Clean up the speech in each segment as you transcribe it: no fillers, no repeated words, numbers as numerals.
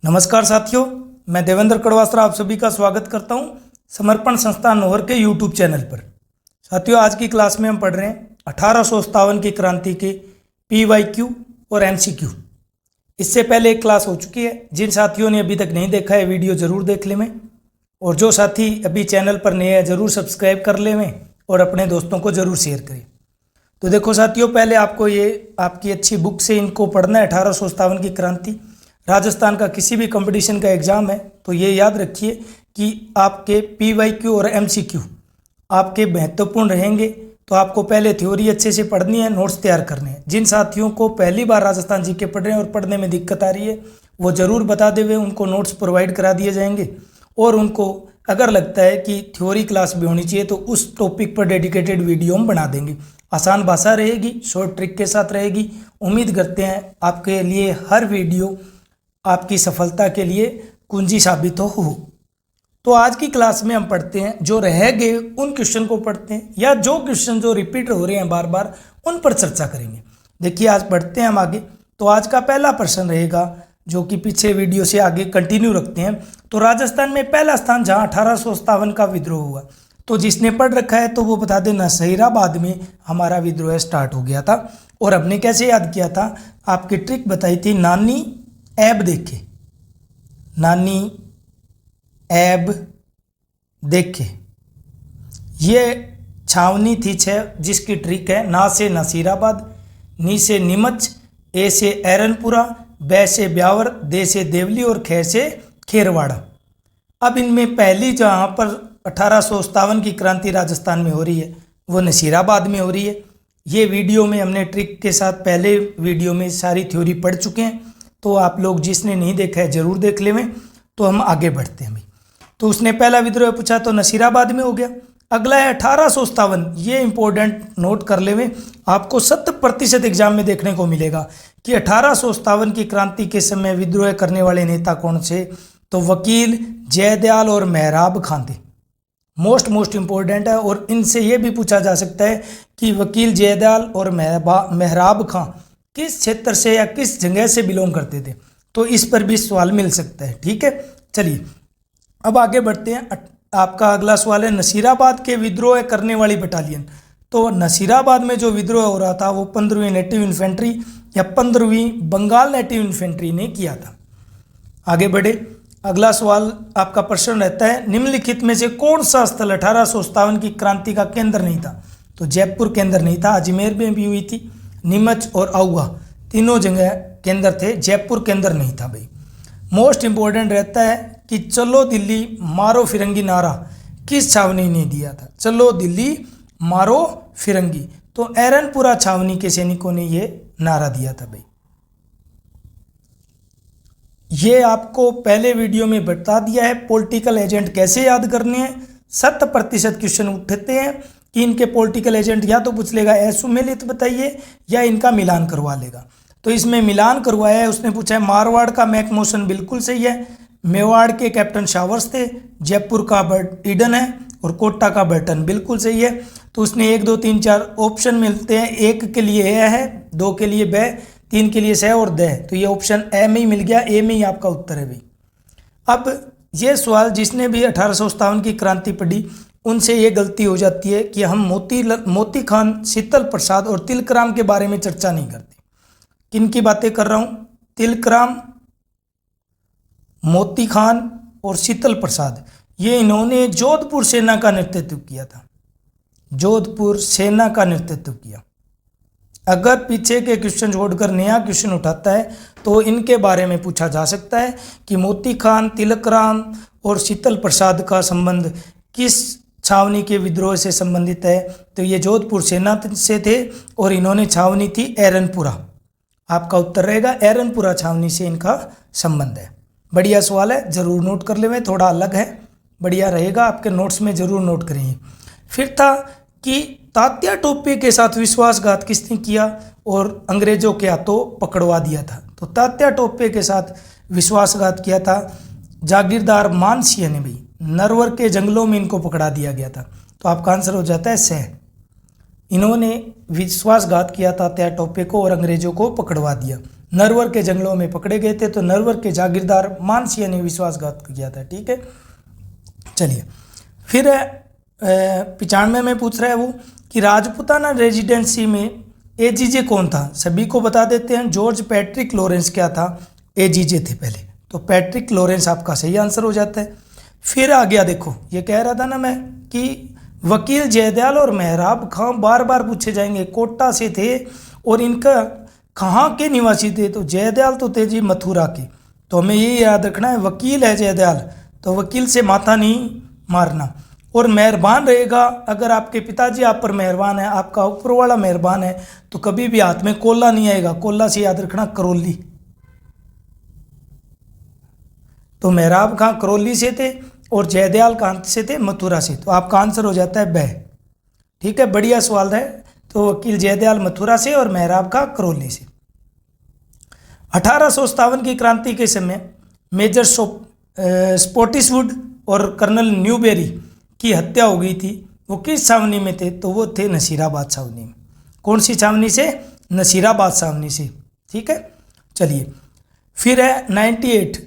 नमस्कार साथियों, मैं देवेंद्र कड़वासरा आप सभी का स्वागत करता हूं समर्पण संस्थान नोहर के यूट्यूब चैनल पर। साथियों, आज की क्लास में हम पढ़ रहे हैं 1857 की क्रांति के PYQ और MCQ। इससे पहले एक क्लास हो चुकी है। जिन साथियों ने अभी तक नहीं देखा है वीडियो ज़रूर देख लें और जो साथी अभी चैनल पर नए हैं ज़रूर सब्सक्राइब कर लें और अपने दोस्तों को ज़रूर शेयर करें। तो देखो साथियों, पहले आपको ये आपकी अच्छी बुक से इनको पढ़ना है। 1857 की क्रांति राजस्थान का किसी भी कंपटीशन का एग्ज़ाम है तो ये याद रखिए कि आपके PYQ और MCQ आपके महत्वपूर्ण रहेंगे। तो आपको पहले थ्योरी अच्छे से पढ़नी है, नोट्स तैयार करने हैं। जिन साथियों को पहली बार राजस्थान जीके पढ़ रहे हैं और पढ़ने में दिक्कत आ रही है वो ज़रूर बता देवे, उनको नोट्स प्रोवाइड करा दिए जाएंगे। और उनको अगर लगता है कि थ्योरी क्लास भी होनी चाहिए तो उस टॉपिक पर डेडिकेटेड वीडियो हम बना देंगे। आसान भाषा रहेगी, शॉर्ट ट्रिक के साथ रहेगी। उम्मीद करते हैं आपके लिए हर वीडियो आपकी सफलता के लिए कुंजी साबित हो। तो आज की क्लास में हम पढ़ते हैं, जो रह गए उन क्वेश्चन को पढ़ते हैं, या जो क्वेश्चन जो रिपीट हो रहे हैं बार बार उन पर चर्चा करेंगे। देखिए आज पढ़ते हैं हम आगे। तो आज का पहला प्रश्न रहेगा जो कि पीछे वीडियो से आगे कंटिन्यू रखते हैं। तो राजस्थान में पहला स्थान जहां 1857 का विद्रोह हुआ, तो जिसने पढ़ रखा है तो वो बता देना नसीराबाद में हमारा विद्रोह स्टार्ट हो गया था। और हमने कैसे याद किया था, आपकी ट्रिक बताई थी, नानी ऐब देखे, नानी ऐब देखे। ये छावनी थी 6 जिसकी ट्रिक है ना से नसीराबाद, नी से नीमच, ए से एरनपुरा, बै से ब्यावर, दे से देवली और खे से खेरवाड़ा। अब इनमें पहली जहाँ पर 1857 की क्रांति राजस्थान में हो रही है वो नसीराबाद में हो रही है। ये वीडियो में हमने ट्रिक के साथ पहले वीडियो में सारी थ्योरी पढ़ चुके हैं, तो आप लोग जिसने नहीं देखा है ज़रूर देख लें। तो हम आगे बढ़ते हैं भाई। तो उसने पहला विद्रोह पूछा तो नसीराबाद में हो गया। अगला है 1857। ये इंपॉर्टेंट नोट कर लें, आपको 70% एग्जाम में देखने को मिलेगा कि 1857 की क्रांति के समय विद्रोह करने वाले नेता कौन से। तो वकील जयदयाल और मेहराब खां थे। मोस्ट इम्पोर्टेंट है। और इनसे ये भी पूछा जा सकता है कि वकील जयदयाल और मेहराब खां किस क्षेत्र से या किस जगह से बिलोंग करते थे, तो इस पर भी सवाल मिल सकता है। ठीक है, चलिए अब आगे बढ़ते हैं। आपका अगला सवाल है नसीराबाद के विद्रोह करने वाली बटालियन। तो नसीराबाद में जो विद्रोह हो रहा था वो 15वीं नेटिव इन्फेंट्री या 15वीं बंगाल नेटिव इन्फेंट्री ने किया था। आगे बढ़े। अगला सवाल आपका प्रश्न रहता है, निम्नलिखित में से कौन सा स्थल 1857 की क्रांति का केंद्र नहीं था। तो जयपुर केंद्र नहीं था, अजमेर में भी हुई थी, नीमच और आऊगा तीनों जगह केंद्र थे, जयपुर केंद्र नहीं था भाई। मोस्ट इंपॉर्टेंट रहता है कि चलो दिल्ली मारो फिरंगी नारा किस छावनी ने दिया था। चलो दिल्ली मारो फिरंगी, तो एरनपुरा छावनी के सैनिकों ने ये नारा दिया था भाई। ये आपको पहले वीडियो में बता दिया है पॉलिटिकल एजेंट कैसे याद करने हैं। 70% क्वेश्चन उठते हैं कि इनके पॉलिटिकल एजेंट या तो पूछ लेगा असुमेलित बताइए या इनका मिलान करवा लेगा। तो इसमें मिलान करवाया है, उसने पूछा है मारवाड़ का मैक मोशन बिल्कुल सही है, मेवाड़ के कैप्टन शावर्स थे, जयपुर का बर्ट ईडन है और कोटा का बर्टन बिल्कुल सही है। तो उसने 1 2 3 4 ऑप्शन मिलते हैं, 1 के लिए ए है, 2 के लिए बै, 3 के लिए सह और द। तो ये ऑप्शन ए में ही मिल गया, ए में ही आपका उत्तर है भाई। अब ये सवाल जिसने भी 1857 की क्रांति पढ़ी उनसे ये गलती हो जाती है कि हम मोती खान, शीतल प्रसाद और तिलकराम के बारे में चर्चा नहीं करते। किन की बातें कर रहा हूँ, तिलकराम, मोती खान और शीतल प्रसाद। ये इन्होंने जोधपुर सेना का नेतृत्व किया था, जोधपुर सेना का नेतृत्व किया। अगर पीछे के क्वेश्चन छोड़कर नया क्वेश्चन उठाता है तो इनके बारे में पूछा जा सकता है कि मोती खान, तिलकराम और शीतल प्रसाद का संबंध किस छावनी के विद्रोह से संबंधित है। तो ये जोधपुर सेना से थे और इन्होंने छावनी थी एरनपुरा। आपका उत्तर रहेगा एरनपुरा छावनी से इनका संबंध है। बढ़िया सवाल है, जरूर नोट कर ले, थोड़ा अलग है, बढ़िया रहेगा, आपके नोट्स में जरूर नोट करेंगे। फिर था कि तात्या टोपे के साथ विश्वासघात किसने किया और अंग्रेजों के हाथों पकड़वा दिया था। तो तात्या टोपे के साथ विश्वासघात किया था जागीरदार मानसिंह ने भाई। नरवर के जंगलों में इनको पकड़ा दिया गया था। तो आपका आंसर हो जाता है सह। इन्होंने विश्वासघात किया तात्या टोपे को और अंग्रेजों को पकड़वा दिया। नरवर के जंगलों में पकड़े गए थे। तो नरवर के जागीरदार मानसिंह ने विश्वासघात किया था। ठीक है, चलिए फिर 95 में पूछ रहा है वो कि राजपूताना रेजिडेंसी में एजीजे कौन था। सभी को बता देते हैं, जॉर्ज पैट्रिक लॉरेंस क्या था, एजीजे थे पहले। तो पैट्रिक लॉरेंस आपका सही आंसर हो जाता है। फिर आ गया, देखो ये कह रहा था ना मैं कि वकील जयदयाल और मेहराब खां बार बार पूछे जाएंगे, कोटा से थे और इनका कहाँ के निवासी थे। तो जयदयाल तो थे जी मथुरा के। तो हमें ये याद रखना है, वकील है जयदयाल, तो वकील से माथा नहीं मारना। और मेहरबान रहेगा, अगर आपके पिताजी आप पर मेहरबान है, आपका ऊपर वाला मेहरबान है, तो कभी भी हाथ में कोल्ला नहीं आएगा। कोल्ला से याद रखना करौली। तो मेहराब खां करौली से थे और जयदयाल कहाँ से थे, मथुरा से। तो आपका आंसर हो जाता है ब। ठीक है, बढ़िया सवाल है। तो वकील जयदयाल मथुरा से और मेहराब खां करौली से। 1857 की क्रांति के समय मेजर स्पॉटिसवुड और कर्नल न्यूबेरी की हत्या हो गई थी। वो किस छावनी में थे, तो वो थे नसीराबाद छावनी में। कौन सी छावनी से, नसीराबाद छावनी से। ठीक है, चलिए फिर है 98।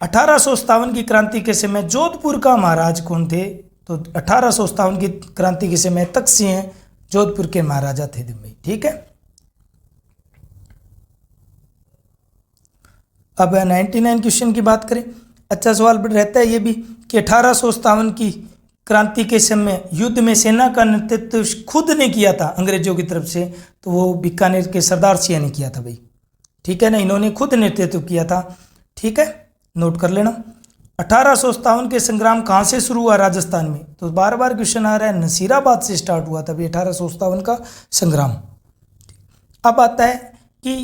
1857 की क्रांति के समय जोधपुर का महाराज कौन थे। तो 1857 की क्रांति के समय तख्त सिंह जोधपुर के महाराजा थे भाई। ठीक है, अब 99 क्वेश्चन की बात करें। अच्छा सवाल रहता है ये भी कि 1857 की क्रांति के समय युद्ध में सेना का नेतृत्व खुद ने किया था अंग्रेजों की तरफ से। तो वो बीकानेर के सरदार सिंह ने किया था भाई। ठीक है ना, इन्होंने खुद नेतृत्व किया था। ठीक है, नोट कर लेना। 1857 के संग्राम कहाँ से शुरू हुआ, राजस्थान में। तो बार बार क्वेश्चन आ रहा है, नसीराबाद से स्टार्ट हुआ था 1857 का संग्राम। अब आता है कि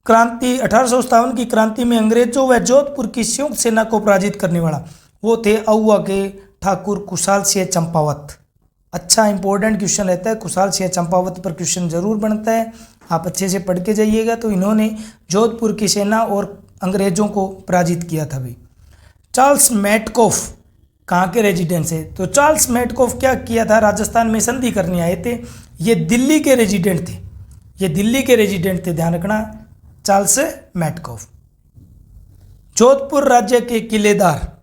क्रांति 1857 की क्रांति में अंग्रेजों व जोधपुर की संयुक्त सेना को पराजित करने वाला वो थे अहुआ के ठाकुर कुशाल सिंह चंपावत। अच्छा इंपॉर्टेंट क्वेश्चन रहता है, कुशाल सिंह चंपावत पर क्वेश्चन जरूर बनता है, आप अच्छे से पढ़ के जाइएगा। तो इन्होंने जोधपुर की सेना और अंग्रेजों को पराजित किया था भाई। चार्ल्स मैटकॉफ कहाँ के रेजिडेंट है। तो चार्ल्स मैटकॉफ क्या किया था, राजस्थान में संधि करने आए थे। ये दिल्ली के रेजिडेंट थे, ये दिल्ली के रेजिडेंट थे, ध्यान रखना, चार्ल्स मैटकॉफ। जोधपुर राज्य के किलेदार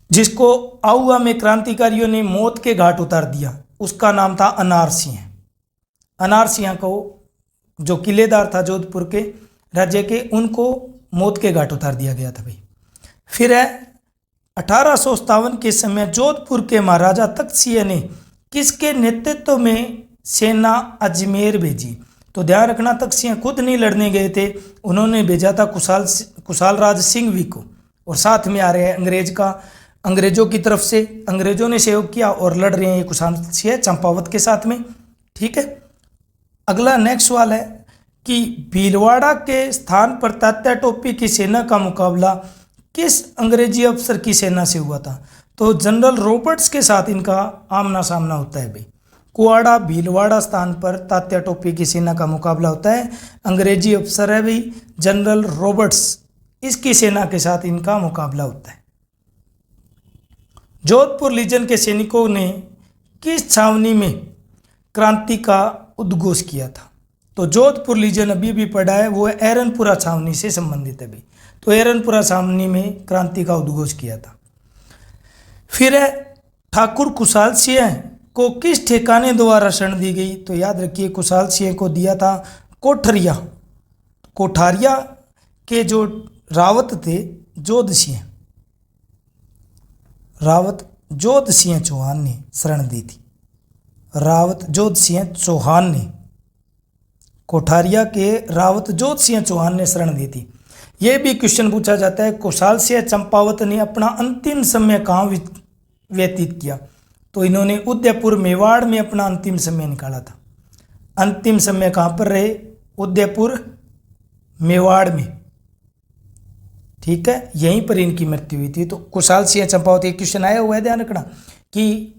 जिसको आहुआ में क्रांतिकारियों ने मौत के घाट उतार दिया, उसका नाम था अनार सिंह। अनार सिंह को जो किलेदार था जोधपुर के राज्य के, उनको मौत के घाट उतार दिया गया था भाई। फिर है 1857 के समय जोधपुर के महाराजा तख्त सिंह ने किसके नेतृत्व में सेना अजमेर भेजी। तो ध्यान रखना, तख्त सिंह खुद नहीं लड़ने गए थे, उन्होंने भेजा था कुशाल राज सिंघवी को। और साथ में आ रहे हैं अंग्रेजों की तरफ से, अंग्रेजों ने सहयोग किया और लड़ रहे हैं ये कुशाल सिंह चंपावत के साथ में। ठीक है, अगला नेक्स्ट सवाल है कि भीलवाड़ा के स्थान पर तात्या टोपी की सेना का मुकाबला किस अंग्रेजी अफसर की सेना से हुआ था। तो जनरल रॉबर्ट्स के साथ इनका आमना सामना होता है भाई। कुआड़ा भीलवाड़ा स्थान पर तात्या टोपी की सेना का मुकाबला होता है, अंग्रेजी अफसर है भाई जनरल रॉबर्ट्स, इसकी सेना के साथ इनका मुकाबला होता है। जोधपुर लीजन के सैनिकों ने किस छावनी में क्रांति का उद्घोष किया था। तो जोधपुर लीजन अभी भी पड़ा है, वो एरनपुरा छावनी से संबंधित है भाई। तो एरनपुरा छावनी में क्रांति का उद्घोष किया था। फिर है ठाकुर कुशाल सिंह को किस ठिकाने द्वारा शरण दी गई। तो याद रखिए, कुशाल सिंह को दिया था कोठारिया के जो रावत थे जोध सिंह चौहान ने शरण दी थी। रावत जोध सिंह चौहान ने, कोठारिया के रावत जोध सिंह चौहान ने शरण दी थी। यह भी क्वेश्चन पूछा जाता है, कुशाल सिंह चंपावत ने अपना अंतिम समय कहाँ व्यतीत किया। तो इन्होंने उदयपुर मेवाड़ में अपना अंतिम समय निकाला था। अंतिम समय कहाँ पर रहे, उदयपुर मेवाड़ में। ठीक है, यहीं पर इनकी मृत्यु हुई थी। तो कुशाल सिंह चंपावत, एक क्वेश्चन आया हुआ है, ध्यान रखना कि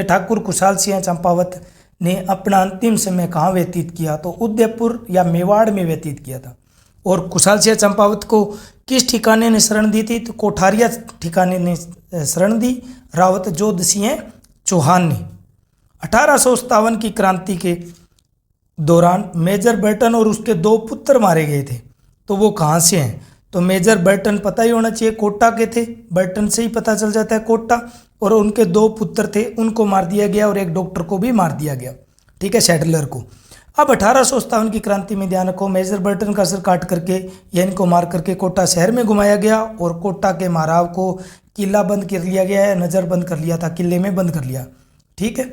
ठाकुर कुशाल सिंह चंपावत ने अपना अंतिम समय कहाँ व्यतीत किया। तो उदयपुर या मेवाड़ में व्यतीत किया था। और कुशाल सिंह चंपावत को किस ठिकाने ने शरण दी थी। तो कोठारिया ठिकाने ने शरण दी रावत जोध सिंह चौहान ने। 1857 की क्रांति के दौरान मेजर बर्टन और उसके 2 पुत्र मारे गए थे। तो वो कहाँ से हैं? तो मेजर बर्टन पता ही होना चाहिए, कोटा के थे। बर्टन से ही पता चल जाता है कोटा। और उनके 2 पुत्र थे, उनको मार दिया गया और एक डॉक्टर को भी मार दिया गया, ठीक है, सैडलर को। अब 1857 की क्रांति में ध्यान रखो, मेजर बर्टन का सिर काट करके या इनको मार करके कोटा शहर में घुमाया गया और कोटा के महाराव को किला बंद कर लिया गया है, नज़र बंद कर लिया था, किले में बंद कर लिया, ठीक है।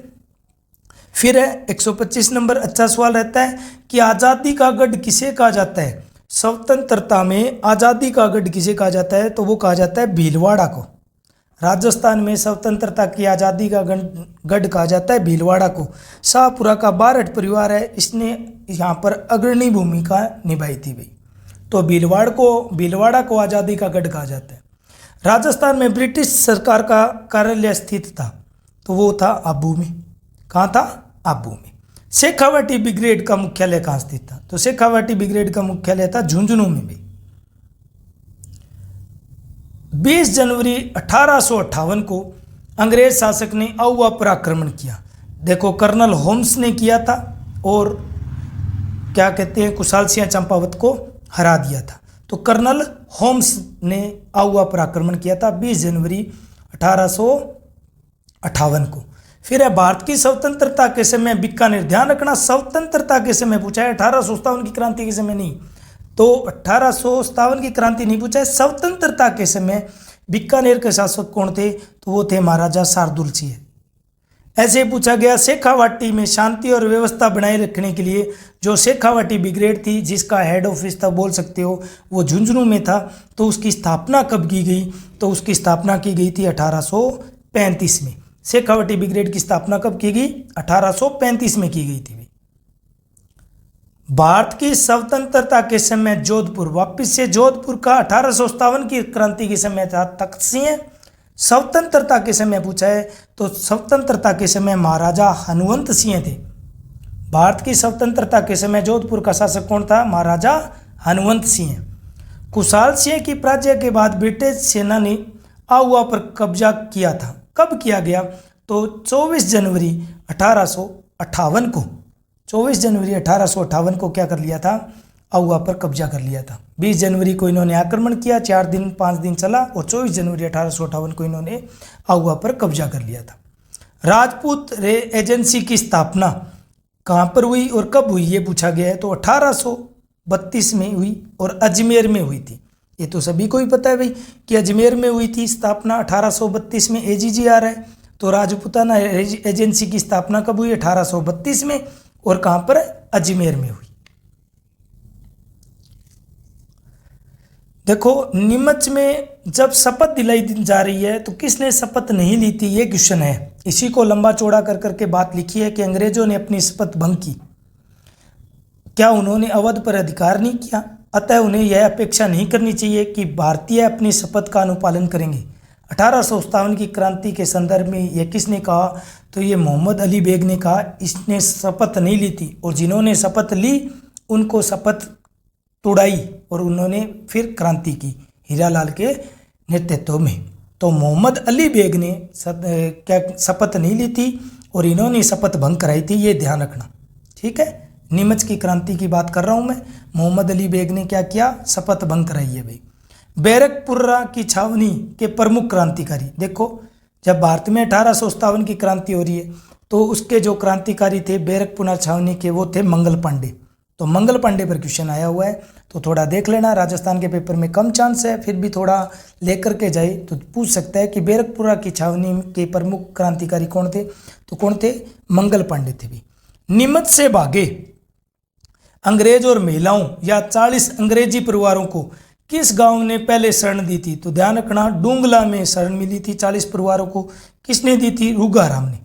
फिर है 125 नंबर, अच्छा सवाल रहता है कि आज़ादी का गढ़ किसे कहा जाता है? स्वतंत्रता में आज़ादी का गढ़ किसे कहा जाता है? तो वो कहा जाता है भीलवाड़ा को। राजस्थान में स्वतंत्रता की आज़ादी का गढ़ कहा जाता है भीलवाड़ा को। शाहपुरा का बारठ परिवार है, इसने यहाँ पर अग्रणी भूमिका निभाई थी भाई। तो भीलवाड़ा को आज़ादी का गढ़ कहा जाता है। राजस्थान में ब्रिटिश सरकार का कार्यालय स्थित था, तो वो था आबू में। कहाँ था? आबू में। शेखावाटी ब्रिगेड का मुख्यालय कहाँ स्थित था? तो शेखावाटी ब्रिगेड का मुख्यालय था झुंझुनू में भी। 20 जनवरी 1858 को अंग्रेज शासक ने आउवा पर आक्रमण किया। देखो, कर्नल होम्स ने किया था और क्या कहते हैं, कुशाल सिंह चंपावत को हरा दिया था। तो कर्नल होम्स ने आउवा पर आक्रमण किया था 20 जनवरी 1858 को। फिर है भारत की स्वतंत्रता के समय बीकानेर। ध्यान रखना, स्वतंत्रता के समय पूछा है, 1857 की क्रांति के समय नहीं। तो 1857 की क्रांति नहीं पूछा है, स्वतंत्रता के समय बीकानेर के शासक कौन थे? तो वो थे महाराजा शार्दुल सिंह। ऐसे ही पूछा गया शेखावाटी में शांति और व्यवस्था बनाए रखने के लिए जो शेखावाटी ब्रिगेड थी, जिसका हेड ऑफिस था बोल सकते हो, वो झुंझुनू में था, तो उसकी स्थापना कब की गई? तो उसकी स्थापना की गई थी 1835 में। शेखावाटी ब्रिगेड की स्थापना कब की गई? 1835 में की गई थी। भारत की स्वतंत्रता के समय जोधपुर, वापिस से जोधपुर का 1857 की क्रांति के समय था तख्त सिंह। स्वतंत्रता के समय पूछा है, तो स्वतंत्रता के समय महाराजा हनुमंत सिंह थे। भारत की स्वतंत्रता के समय जोधपुर का शासक कौन था? महाराजा हनुमंत सिंह। कुशाल सिंह की पराजय के बाद ब्रिटिश सेना ने आउवा पर कब्जा किया था। कब किया गया? तो 24 जनवरी 1858 को। 24 जनवरी 1858 को क्या कर लिया था? आउवा पर कब्जा कर लिया था। 20 जनवरी को इन्होंने आक्रमण किया, 4-5 दिन चला और 24 जनवरी 1858 को इन्होंने आउवा पर कब्जा कर लिया था। राजपूत रे एजेंसी की स्थापना कहाँ पर हुई और कब हुई, ये पूछा गया है। तो 1832 में हुई और अजमेर में हुई थी। ये तो सभी को ही पता है भाई कि अजमेर में हुई थी स्थापना। 1832 में एजीजी आ रहा है, तो राजपूताना एजेंसी की स्थापना कब हुई? 1832 में। और कहाँ पर? अजमेर में हुई। देखो, नीमच में जब शपथ दिलाई जा रही है तो किसने शपथ नहीं ली थी, ये क्वेश्चन है। इसी को लंबा चौड़ा कर करके बात लिखी है कि अंग्रेजों ने अपनी शपथ भंग की। क्या उन्होंने अवध पर अधिकार नहीं किया? अतः उन्हें यह अपेक्षा नहीं करनी चाहिए कि भारतीय अपनी शपथ का अनुपालन करेंगे। 1857 की क्रांति के संदर्भ में यह किसने कहा? तो ये मोहम्मद अली बेग ने कहा। इसने शपथ नहीं ली थी और जिन्होंने शपथ ली उनको शपथ तोड़ाई और उन्होंने फिर क्रांति की हीरालाल के नेतृत्व में। तो मोहम्मद अली बेग ने क्या शपथ नहीं ली थी और इन्होंने शपथ भंग कराई थी, ये ध्यान रखना, ठीक है। नीमच की क्रांति की बात कर रहा हूँ मैं। मोहम्मद अली बेग ने क्या किया? शपथ भंग कराई है भाई। बैरकपुरा की छावनी के प्रमुख क्रांतिकारी, देखो जब भारत में 1857 की क्रांति हो रही है तो उसके जो क्रांतिकारी थे बैरकपुरा छावनी के, वो थे मंगल पांडे। तो मंगल पांडे पर क्वेश्चन आया हुआ है, तो थोड़ा देख लेना। राजस्थान के पेपर में कम चांस है, फिर भी थोड़ा लेकर के जाए तो पूछ सकता है कि बैरकपुरा की छावनी के प्रमुख क्रांतिकारी कौन थे? तो कौन थे? मंगल पांडे थे भी। नीमच से भागे अंग्रेज और महिलाओं या 40 अंग्रेजी परिवारों को किस गांव ने पहले शरण दी थी? तो ध्यान रखना, डूंगला में शरण मिली थी 40 परिवारों को। किसने दी थी? रूगाराम ने।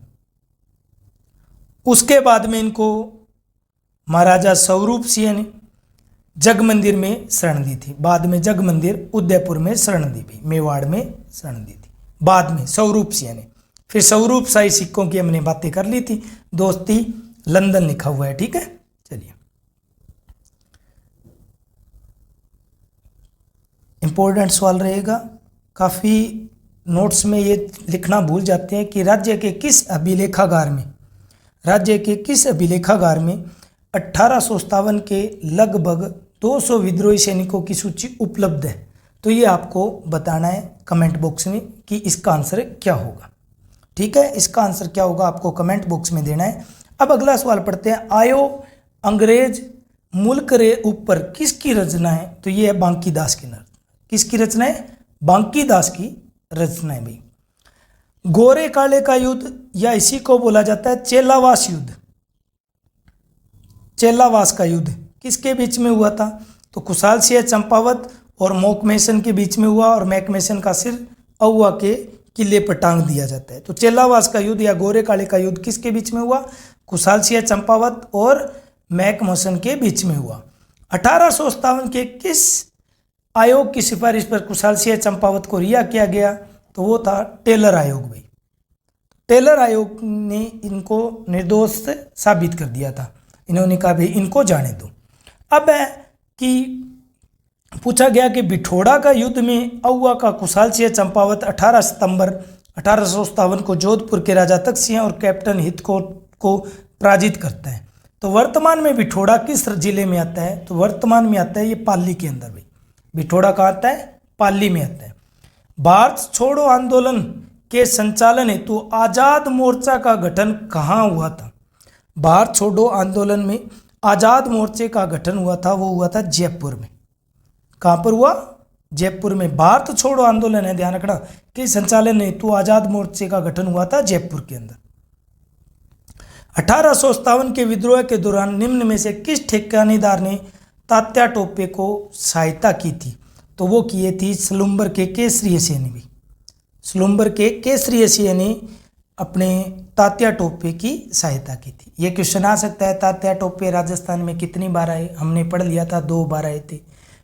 उसके बाद में इनको महाराजा स्वरूप सिंह ने जग मंदिर में शरण दी थी। बाद में जग मंदिर उदयपुर में शरण दी थी, मेवाड़ में शरण दी थी बाद में स्वरूप सिंह ने। फिर स्वरूप शाही सिक्कों की हमने बातें कर ली थी। दोस्ती लंदन लिखा हुआ है, ठीक है। चलिए, इंपॉर्टेंट सवाल रहेगा। काफ़ी नोट्स में ये लिखना भूल जाते हैं कि राज्य के किस अभिलेखागार में 1857 के लगभग 200 विद्रोही सैनिकों की सूची उपलब्ध है। तो ये आपको बताना है कमेंट बॉक्स में कि इसका आंसर क्या होगा। ठीक है, इसका आंसर क्या होगा आपको कमेंट बॉक्स में देना है। अब अगला सवाल पढ़ते हैं। आयो अंग्रेज मुल्क रे ऊपर किसकी रचना है? तो ये है बांकी दास की रचना। किसकी रचना है? बांकी दास की रचना है भाई। गोरे काले का युद्ध या इसी को बोला जाता है चेलावास युद्ध। चेलावास का युद्ध किसके बीच में हुआ था? तो खुशाल सिंह चंपावत और मोकमेसन के बीच में हुआ और मैकमेसन का सिर औवा के किले पर टांग दिया जाता है। तो चेलावास का युद्ध या गोरे काले का युद्ध किसके बीच में हुआ? खुशाल सिंह चंपावत और मैकमेसन के बीच में हुआ। 1857 के किस आयोग की सिफारिश पर खुशाल सिंह चंपावत को रिहा किया गया? तो वो था टेलर आयोग भाई। टेलर आयोग ने इनको निर्दोष साबित कर दिया था। इन्होंने कहा भाई इनको जाने दो। अब है कि पूछा गया कि बिठोड़ा का युद्ध में औवा का खुशाल सिंह चंपावत 18 सितंबर 1857 को जोधपुर के राजा तख्त सिंह और कैप्टन हितकोट को पराजित करता है। तो वर्तमान में बिठोड़ा किस जिले में आता है? तो वर्तमान में आता है ये पाली के अंदर भाई। बिठोड़ा कहाँ आता है? पाली में आता है। भारत छोड़ो आंदोलन के संचालन हेतु आजाद मोर्चा का गठन कहाँ हुआ था? भारत छोड़ो आंदोलन में आजाद मोर्चे का गठन हुआ था, वो हुआ था जयपुर में। कहाँ पर हुआ? जयपुर में। भारत छोड़ो आंदोलन है, ध्यान रखना, के संचालन हेतु आजाद मोर्चे का गठन हुआ था जयपुर के अंदर। 1857 के विद्रोह के दौरान निम्न में से किस ठेकेदार ने तात्या टोपे को सहायता की थी? तो वो किए थी सलूम्बर के केसरी सिंह ने भी। सलूम्बर के केसरी सिंह ने अपने तात्या टोपे की सहायता की थी। ये क्वेश्चन आ सकता है, तात्या टोपे राजस्थान में कितनी बार आए? हमने पढ़ लिया था 2 बार आए थे।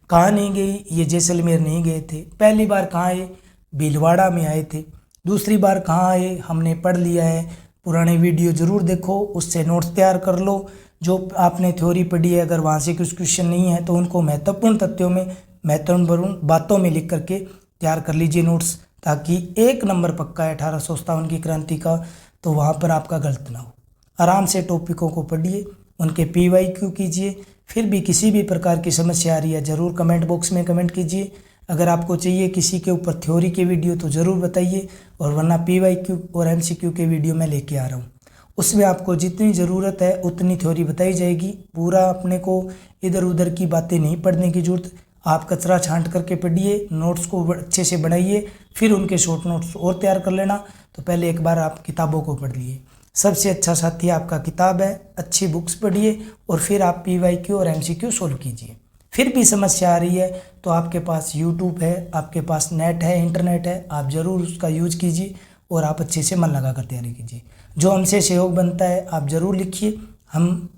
कहाँ नहीं गए? ये जैसलमेर नहीं गए थे। पहली बार कहाँ आए? भीलवाड़ा में आए थे। दूसरी बार कहाँ आए? हमने पढ़ लिया है, पुराने वीडियो जरूर देखो, उससे नोट्स तैयार कर लो। जो आपने थ्योरी पढ़ी है अगर वहाँ से कुछ क्वेश्चन नहीं है तो उनको महत्वपूर्ण तथ्यों में, महत्वपूर्ण बातों में लिख करके तैयार कर लीजिए नोट्स, ताकि 1 नंबर पक्का है 1857 की क्रांति का, तो वहाँ पर आपका गलत ना हो। आराम से टॉपिकों को पढ़िए, उनके PYQ कीजिए। फिर भी किसी भी प्रकार की समस्या आ रही है ज़रूर कमेंट बॉक्स में कमेंट कीजिए। अगर आपको चाहिए किसी के ऊपर थ्योरी के वीडियो तो ज़रूर बताइए, और वरना PYQ और MCQ के वीडियो मैं लेके आ रहा हूँ। उसमें आपको जितनी ज़रूरत है उतनी थ्योरी बताई जाएगी। पूरा अपने को इधर उधर की बातें नहीं पढ़ने की ज़रूरत। आप कचरा छांट करके पढ़िए, नोट्स को अच्छे से बनाइए, फिर उनके शॉर्ट नोट्स और तैयार कर लेना। तो पहले एक बार आप किताबों को पढ़ लिए। सबसे अच्छा साथी आपका किताब है, अच्छी बुक्स पढ़िए और फिर आप PYQ और MCQ सोल्व कीजिए। फिर भी समस्या आ रही है तो आपके पास YouTube है, आपके पास नेट है, इंटरनेट है, आप ज़रूर उसका यूज कीजिए और आप अच्छे से मन लगा कर तैयारी कीजिए। जो हमसे सहयोग बनता है आप ज़रूर लिखिए, हम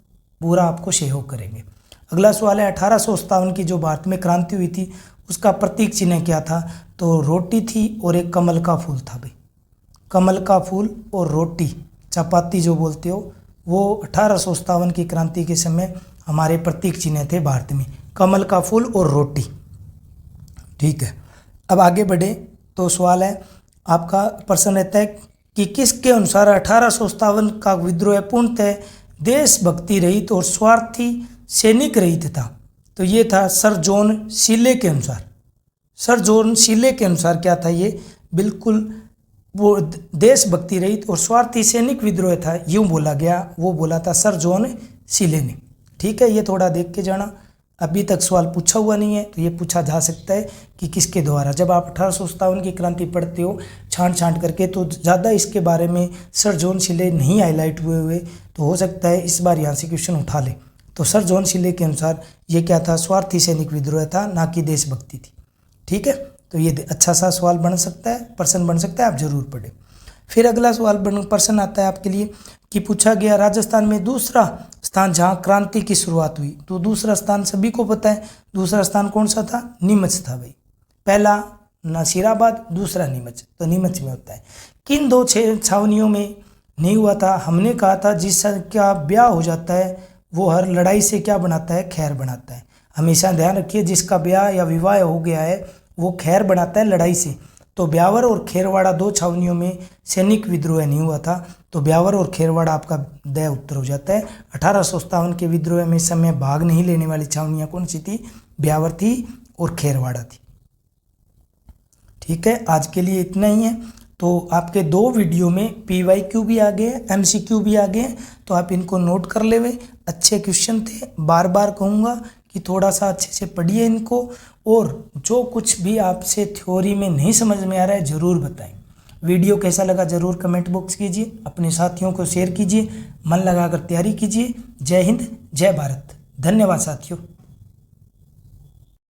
पूरा आपको सहयोग करेंगे। अगला सवाल है 1857 की जो भारत में क्रांति हुई थी उसका प्रतीक चिन्ह क्या था? तो रोटी थी और एक कमल का फूल था भाई। कमल का फूल और रोटी, चपाती जो बोलते हो, वो 1857 की क्रांति के समय हमारे प्रतीक चिन्ह थे भारत में, कमल का फूल और रोटी। ठीक है, अब आगे बढ़े तो सवाल है आपका, प्रश्न रहता है कि किसके अनुसार 1857 का विद्रोह पूर्णतः देशभक्ति रहित और स्वार्थी सैनिक रहित था? तो ये था सर जॉन सीले के अनुसार। सर जॉन सीले के अनुसार क्या था? ये बिल्कुल वो देशभक्ति रहित और स्वार्थी सैनिक विद्रोह था, यूँ बोला गया। वो बोला था सर जॉन सीले ने। ठीक है, ये थोड़ा देख के जाना। अभी तक सवाल पूछा हुआ नहीं है तो ये पूछा जा सकता है कि किसके द्वारा। जब आप 1857 की क्रांति पढ़ते हो छांट करके तो ज़्यादा इसके बारे में सर जॉन सीले नहीं हाईलाइट हुए तो हो सकता है इस बार यहाँ से क्वेश्चन उठा ले। तो सर जॉन सीले के अनुसार ये क्या था? स्वार्थी सैनिक विद्रोह था, ना कि देशभक्ति थी। ठीक है, तो ये अच्छा सा सवाल बन सकता है, प्रश्न बन सकता है, आप जरूर पढ़ें। फिर अगला सवाल प्रश्न आता है आपके लिए कि पूछा गया राजस्थान में दूसरा स्थान जहाँ क्रांति की शुरुआत हुई। तो दूसरा स्थान सभी को पता है, दूसरा स्थान कौन सा था? नीमच था भाई। पहला नासिराबाद, दूसरा नीमच, तो नीमच में होता है। किन 2 छावनियों में नहीं हुआ था? हमने कहा था जिसका ब्याह हो जाता है वो हर लड़ाई से क्या बनाता है? खैर बनाता है। हमेशा ध्यान रखिए, जिसका ब्याह या विवाह हो गया है वो खैर बनाता है लड़ाई से। तो ब्यावर और खेरवाड़ा 2 छावनियों में सैनिक विद्रोह नहीं हुआ था। तो ब्यावर और खेरवाड़ा आपका द उत्तर हो जाता है। 1857 के विद्रोह में इस समय भाग नहीं लेने वाली छावनियाँ कौन सी थी? ब्यावर थी और खेरवाड़ा थी। ठीक है, आज के लिए इतना ही है। तो आपके 2 वीडियो में PYQ भी आ गए, MCQ भी आ गए, तो आप इनको नोट कर लेवे। अच्छे क्वेश्चन थे, बार बार कहूँगा कि थोड़ा सा अच्छे से पढ़िए इनको, और जो कुछ भी आपसे थ्योरी में नहीं समझ में आ रहा है ज़रूर बताएं। वीडियो कैसा लगा ज़रूर कमेंट बॉक्स कीजिए, अपने साथियों को शेयर कीजिए, मन लगाकर तैयारी कीजिए। जय हिंद, जय भारत। धन्यवाद साथियों।